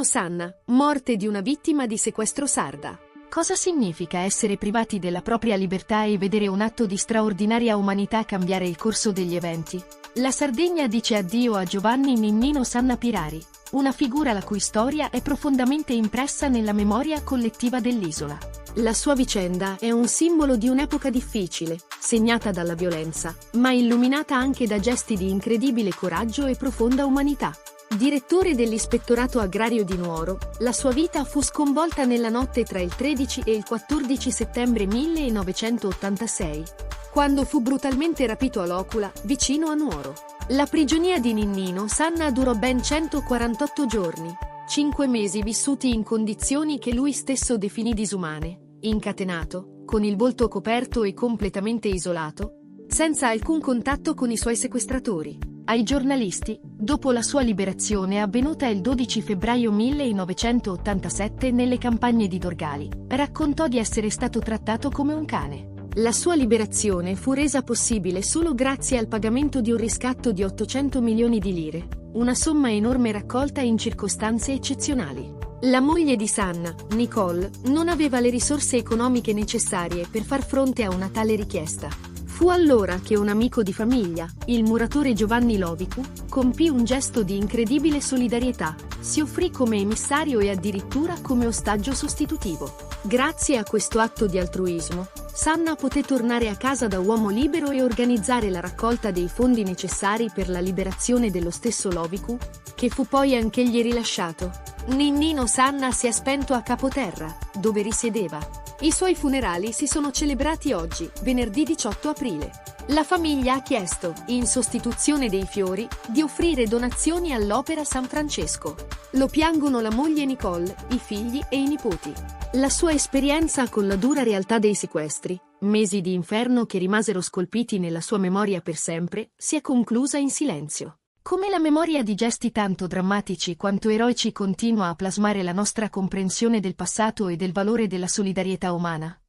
Ninnino Sanna, morte di una vittima di sequestro sarda. Cosa significa essere privati della propria libertà e vedere un atto di straordinaria umanità cambiare il corso degli eventi? La Sardegna dice addio a Giovanni Ninnino Sanna Pirari, una figura la cui storia è profondamente impressa nella memoria collettiva dell'isola. La sua vicenda è un simbolo di un'epoca difficile, segnata dalla violenza, ma illuminata anche da gesti di incredibile coraggio e profonda umanità. Direttore dell'Ispettorato Agrario di Nuoro, la sua vita fu sconvolta nella notte tra il 13 e il 14 settembre 1986, quando fu brutalmente rapito a Locula, vicino a Nuoro. La prigionia di Ninnino Sanna durò ben 148 giorni, 5 mesi vissuti in condizioni che lui stesso definì disumane, incatenato, con il volto coperto e completamente isolato, senza alcun contatto con i suoi sequestratori. Ai giornalisti, dopo la sua liberazione avvenuta il 12 febbraio 1987 nelle campagne di Dorgali, raccontò di essere stato trattato come un cane. La sua liberazione fu resa possibile solo grazie al pagamento di un riscatto di 800 milioni di lire, una somma enorme raccolta in circostanze eccezionali. La moglie di Sanna, Nicole, non aveva le risorse economiche necessarie per far fronte a una tale richiesta. Fu allora che un amico di famiglia, il muratore Giovanni Lovicu, compì un gesto di incredibile solidarietà, si offrì come emissario e addirittura come ostaggio sostitutivo. Grazie a questo atto di altruismo, Sanna poté tornare a casa da uomo libero e organizzare la raccolta dei fondi necessari per la liberazione dello stesso Lovicu, che fu poi anch'egli rilasciato. Ninnino Sanna si è spento a Capoterra, dove risiedeva. I suoi funerali si sono celebrati oggi, venerdì 18 aprile. La famiglia ha chiesto, in sostituzione dei fiori, di offrire donazioni all'Opera San Francesco. Lo piangono la moglie Nicole, i figli e i nipoti. La sua esperienza con la dura realtà dei sequestri, mesi di inferno che rimasero scolpiti nella sua memoria per sempre, si è conclusa in silenzio. Come la memoria di gesti tanto drammatici quanto eroici continua a plasmare la nostra comprensione del passato e del valore della solidarietà umana.